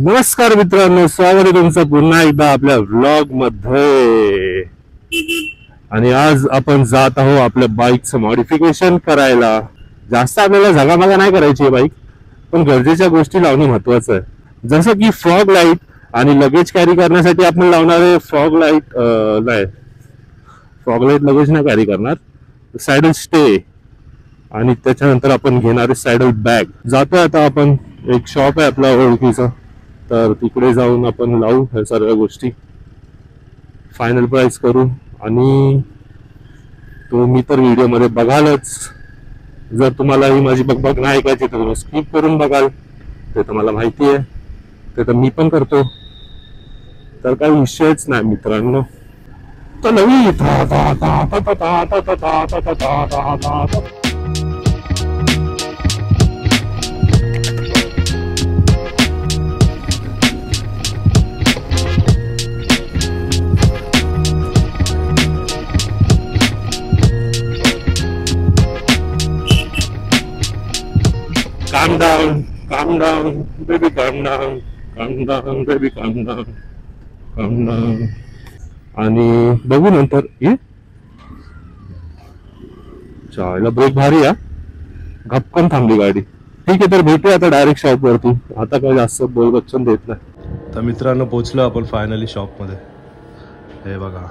नमस्कार मित्रांनो, स्वागत आहे तुमचं पुन्हा एकदा आपल्या व्लॉग मध्ये। आणि आज आपण जात आहोत आपल्या बाईकचं मॉडिफिकेशन करायला। जास्त आपल्याला झगामगा नाही करायची आहे बाईक, पण गरजेच्या गोष्टी लावणं महत्वाचं आहे। जसं की फॉग लाईट आणि लगेज कॅरी करण्यासाठी आपण लावणार आहे fog light. Fog light luggage नाही कॅरी करणार, सायडल स्टे, आणि त्याच्यानंतर आपण घेणार आहे सायडल बॅग। जातोय आता आपण, एक शॉप आहे आपला ओळखीचा, तर तिकडे जाऊन आपण लावू ह्या सर्व गोष्टी, फायनल प्राइस करू। आणि तुम्ही तर व्हिडिओ मध्ये बघालच, जर तुम्हाला ही माझी बकबक नाही ऐकायची तर तुम्ही स्किप करून बघाल, ते तर मला माहिती आहे, ते तर मी पण करतो, तर काही विषयच नाही मित्रांनो। तर नवी calm down, baby, calm down, baby, calm down. आणि बघू नंतर ये चायला ब्रेक भारी या, गपकन थांबली गाडी। ठीक आहे, तर भेटूया आता डायरेक्ट शॉप वरती। आता काही जास्त बोलबच्चन देत नाही। तर मित्रांनो, पोहोचलो आपण फायनली शॉप मध्ये। हे बघा,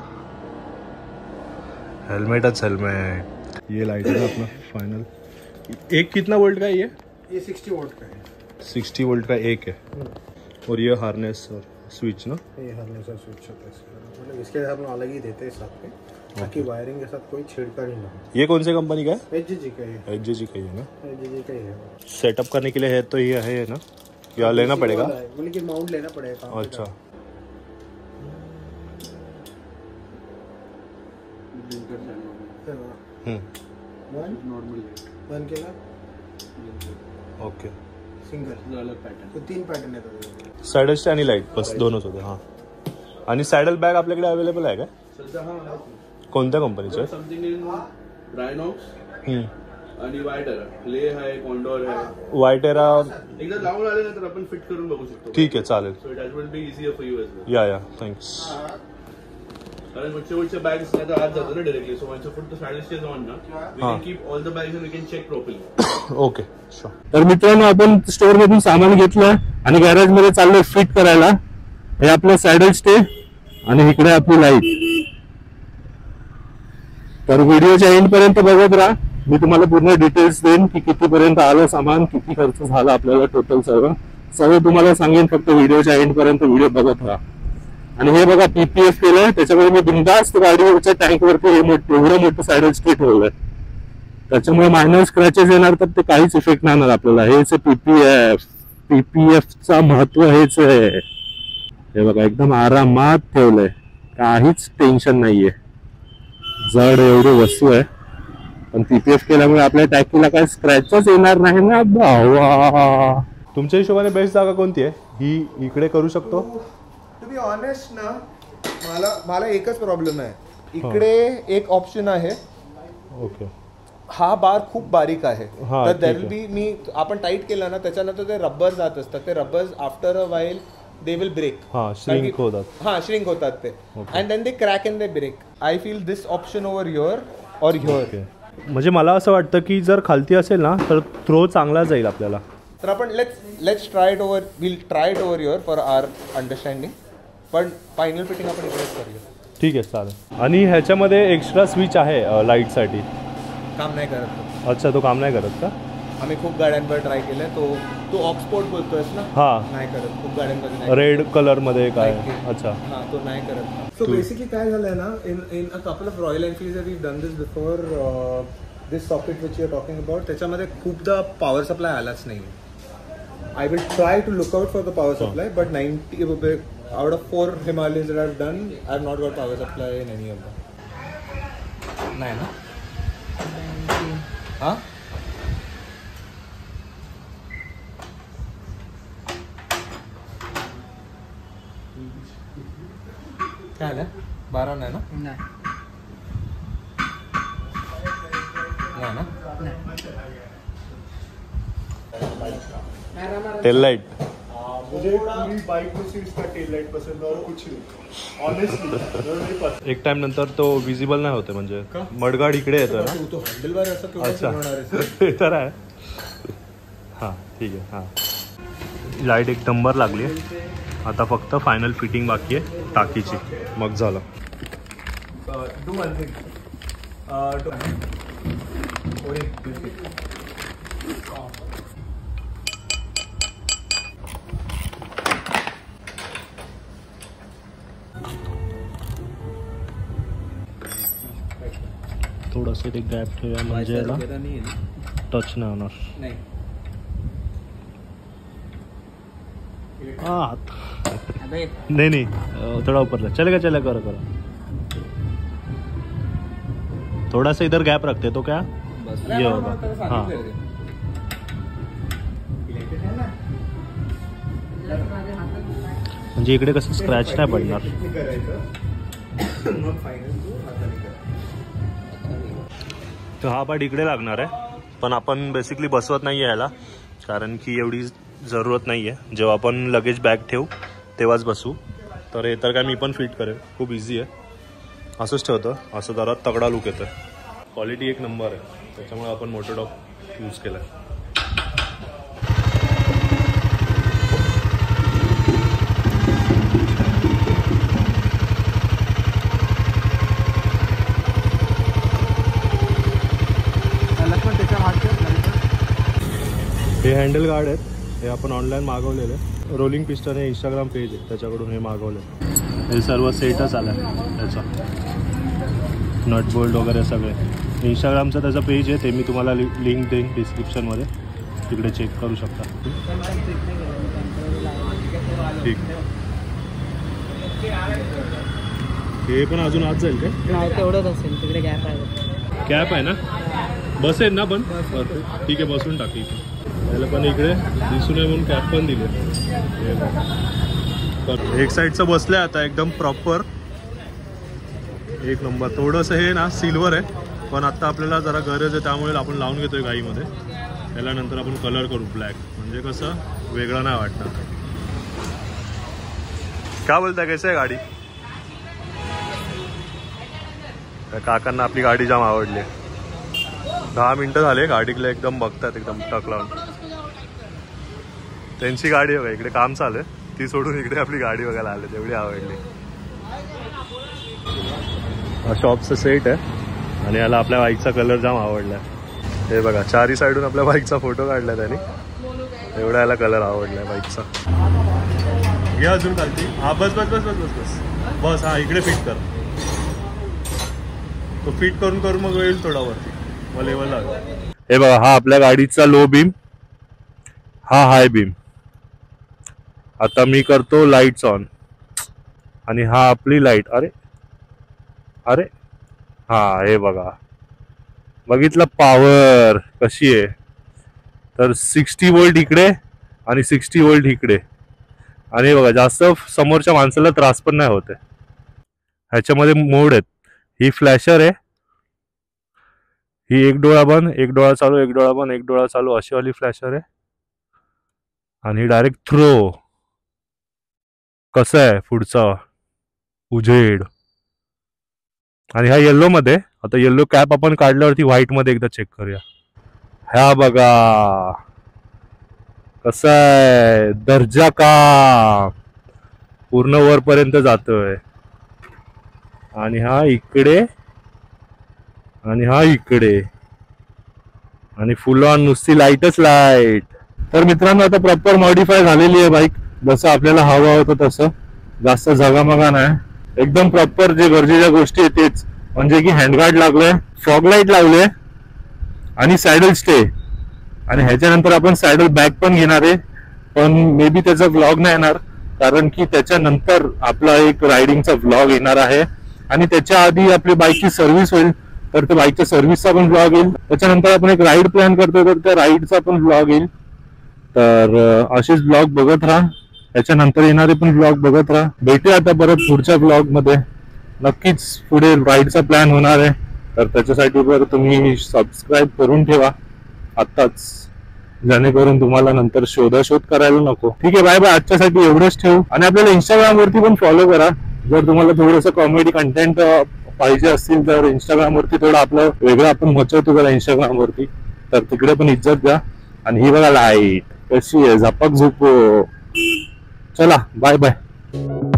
हेलमेटच हेलमेट, ये लाइट है अपना फाइनल। एक कितना वोल्ट का है ये 60 वोल्ट का है। 60 वोल्ट का एक है, और ये हार्नेस और स्विच ना, ये हार्नेस और स्विच होता है, मतलब इसके हम अलग ही देते हैं साथ में, ताकि वायरिंग के साथ कोई छेड़खानी ना हो। ये कौन से कंपनी का है? HGG का है। HGG का ही है ना? HGG का ही है। सेटअप करने के लिए है तो ये है ना, या लेना पड़ेगा? बोले कि माउंट लेना पड़ेगा। अच्छा, वन केला, ओके। सिंगल अलग पैटर्न, तो 3 पैटर्न आहे। सॅडल स्टे आणि लाईट बस दोनच होते। हां, आणि सॅडल बॅग आपल्याकडे अवेलेबल आहे का? कोणत्या कंपनीचं आहे? समथिंग इन रायनॉक्स आणि वायटेरा, ले आहे, कॉन्डोर आहे। वायटेरा एकदा लावून आले ना तर आपण फिट करून बघू शकतो। ठीक आहे, चालेल। So it will be easier for you as well. Yeah thanks. कारण वरच्या बॅग्स नाही तर आज जातो ना directly, so once put the side stage on ना, we can keep all the bags and we can check properly. Okay, sure. तर मित्रांनो, आपण स्टोर मधून सामान घेतलं आणि गॅरेज मध्ये चाललोय फिट करायला। हे आपलं सॅडल स्टे आणि इकडे आपली लाईट। तर व्हिडिओच्या एंड पर्यंत बघत राहा, मी तुम्हाला पूर्ण डिटेल्स देईन की किती पर्यंत आलं सामान, किती खर्च झाला आपल्याला टोटल, सर्व तुम्हाला सांगेन। फक्त व्हिडिओच्या एंड पर्यंत व्हिडिओ बघत राहा। आणि हे बघा, PPF केलंय, त्याच्यामुळे मी बिनधास्त गाडीवरच्या टँक वरती एवढं मोठं सायडल स्टे ठेवलंय, त्याच्यामुळे मायनर स्क्रॅचेस येणार तर ते काहीच इफेक्ट नाही होणार आपल्याला। हेच PPF चा महत्व हेच आहे। हे बघा, एकदम आरामात ठेवलंय, काहीच टेन्शन नाहीये। जड एवढी वस्तू आहे, पण PPF केल्यामुळे आपल्या टॅकीला काही स्क्रॅचेस येणार नाही ना भावा। तुमच्या हिशोबाने बेस्ट जागा कोणती आहे? ही इकडे करू शकतो? टू बी ऑनेस्ट ना, मला एकच प्रॉब्लेम आहे, इकडे एक ऑप्शन आहे। ओके, हा बार खूप बारीक आहे, हा, तर देयर ठीक विल बी, मी आपण टाईट केला ना त्याच्यानंतर ते रबर जात असतात, ते rubbers after a while they will break. हां, श्रिंक होतात। हां, श्रिंक होतात ते, and then they crack and they break. I feel this option over here और हिअर। म्हणजे मला असं वाटतं की जर खालती असेल ना तर थ्रो चांगला जाईल आपल्याला। तर आपण let's try it over, will try it over here for our understanding, पण फायनल फिटिंग आपण इकडेच करूया। ठीक आहे, चालेल। आणि ह्याच्यामध्ये एक्स्ट्रा स्विच आहे लाईटसाठी? काम नाही करत। अच्छा, तो काम नाही करत का? आम्ही खूप गाड्यांवर ट्राय केलंय, तो ऑक्सपोर्ट बोलतोयस ना? हां, नाही करत, खूप गाड्यांमध्ये नाही। रेड कलर मध्ये काय? अच्छा, हां, तो नाही करत। सो बेसिकली काय झालंय ना, in a couple of Royal Enfields we done this before, this socket which you are talking about, त्याच्यामध्ये खूपदा पॉवर सप्लाय आलाच नाही। I will try to look out for the power supply, but 90 out of 4 Himalayas that I've done, I've not got power supply in any of them. नहीं ना? हाँ? क्या है? 12 नहीं ना? नहीं ना? टेल लाइट मुझे पूरी बाइक में सिर्फ इसका टेल लाइट पसंद है और कुछ नहीं ऑनेस्टली। एक टाइम नंतर तो विजिबल नाही होते म्हणजे मडगाड इकडे येतो ना. तो हँडल बार असं केव्हा अच्छा. फिरवणार आहेस? ते तर आहे. हां ठीक आहे. हां लाईट एक नंबर लागली आहे. आता फक्त फायनल फिटिंग बाकी आहे टाकीची, मग झालं. Do one thing. थोडंसं ते गॅप ठेवूया म्हणजे याला टच नाही होणार. हात नहीं नहीं थोड़ा ऊपर ले चलेगा चलेगा करो करो. थोड़ा सा इधर गैप रखते तो क्या ये होगा. हाँ म्हणजे इकडे कसं स्क्रॅच नाही पडणार. तर हा पार्ट इकडे लागणार आहे, पण आपण बेसिकली बसवत नाही आहे याला, कारण की एवढी जरूरत नाही आहे. जेव्हा आपण लगेज बॅग ठेवू तेव्हाच बसू. तर हे तर काय मी पण फिट करेल, खूप इझी आहे. असंच ठेवतं, असं जरा तगडा लुक येतं. क्वालिटी एक नंबर आहे, त्याच्यामुळे आपण मोटोडॉग यूज केला आहे. हे हँडल गार्ड आहेत, हे आपण ऑनलाईन मागवलेले. रोलिंग पिस्टन हे इंस्टाग्राम पेज आहे त्याच्याकडून हे मागवले. हे सर्व सेटच आलं आहे त्याचा, नट बोल्ट वगैरे सगळे. इंस्टाग्रामचं त्याचं पेज आहे, ते मी तुम्हाला लिंक देईन डिस्क्रिप्शनमध्ये, तिकडे चेक करू शकता. ठीक. हे पण अजून आज जाईल काय? नाही तेवढंच असेल, तिकडे गॅप आहे. कॅप आहे ना, बसेल ना पण. ठीक आहे बसून टाकी. त्याला पण इकडे दिसू नये म्हणून कॅप पण दिले. एक साईडचं बसलं आता एकदम प्रॉपर एक नंबर. थोडंसं हे ना सिल्वर आहे, पण आत्ता आपल्याला जरा गरज आहे त्यामुळे आपण लावून घेतोय गाईमध्ये. त्याला नंतर आपण कलर करू ब्लॅक, म्हणजे कसं वेगळं नाही वाटणार. काय बोलताय, कैसे आहे गाडी? त्या काकांना आपली गाडी जाम आवडली. 10 मिनटं झाले गाडीला एकदम बघतात, एकदम टक लावून. त्यांची गाडी बघा, इकडे काम चालू आहे, ती सोडून इकडे आपली गाडी बघायला आले, तेवढी आवडली. हा शॉपचं सेट आहे आणि याला आपल्या बाईकचा कलर जाम आवडला. हे बघा चारी साईडून आपल्या बाईकचा फोटो काढला त्याने, एवढा याला कलर आवडलाय बाईकचा. घ्या अजून खालती. हा बस बस बस बस बस बस बस. हा इकडे फिट कर. तो फिट करून करून मग येईल थोडा वरती, मग लेवल लागेल. हे बघा हा आपल्या गाडीचा लो बीम, हा हाय बीम. आता मी करतो लाईट्स ऑन आणि हा आपली लाईट. अरे अरे हा हे बघा, बघितलं पॉवर कशी आहे. तर 60 वोल्ट इकडे आणि 60 वोल्ट इकडे. आणि बघा जास्त समोरच्या माणसाला त्रास पण नाही होते. ह्याच्यामध्ये मोड आहेत. ही फ्लॅशर आहे, ही एक डोळा बंद एक डोळा चालू, एक डोळा बंद एक डोळा चालू, अशी वाली फ्लॅशर आहे. आणि ही डायरेक्ट थ्रो. कसं आहे पुढचा उजेड. आणि ह्या येल्लो मध्ये, आता येल्लो कॅप आपण काढल्यावरती व्हाईट मध्ये एकदा चेक करूया. ह्या बघा कसं आहे, दर्जा का पूर्ण वरपर्यंत जातोय. आणि हा इकडे आणि हा इकडे आणि फुल ऑन नुसती लाईटच लाईट. तर मित्रांनो आता प्रॉपर मॉडिफाय झालेली आहे बाईक, जसं आपल्याला हवं होतं तसं. जास्त झगामगा नाही, एकदम प्रॉपर जे गरजेच्या गोष्टी आहेत तेच. म्हणजे की हँडगार्ड लागले, फॉग लाईट लावले आणि सॅडल स्टे. आणि ह्याच्यानंतर आपण सॅडल बॅग पण घेणार आहे, पण मे बी त्याचा व्लॉग नाही येणार, कारण की त्याच्यानंतर आपला एक रायडिंगचा व्लॉग येणार आहे. आणि त्याच्या आधी आपली बाईकची सर्व्हिस होईल, तर त्या बाईकच्या सर्व्हिसचा पण व्लॉग येईल. त्याच्यानंतर आपण एक राईड प्लॅन करतोय, तर त्या राईडचा पण व्लॉग येईल. तर असेच व्लॉग बघत राहा, त्याच्यानंतर येणारे पण व्लॉग बघत राहा. भेटूया आता परत पुढच्या व्लॉग मध्ये. नक्कीच पुढे राईडचा प्लॅन होणार आहे, तर त्याच्यासाठी तुम्ही सबस्क्राईब करून ठेवा आत्ताच. जेणेकरून तुम्हाला नंतर शोधाशोध करायला नको. ठीक आहे, बाय बाय. आजच्यासाठी एवढंच ठेवू. आणि आपल्याला इंस्टाग्राम वरती पण फॉलो करा. जर तुम्हाला थोडंसं कॉमेडी कंटेंट पाहिजे असतील तर इंस्टाग्राम वरती थोडं आपलं वेगळं आपण मचवतो करा इंस्टाग्राम वरती, तर तिकडे पण इज्जत द्या. आणि ही बघा लाईट कशी आहे, झपक झुपो. चला बाय बाय.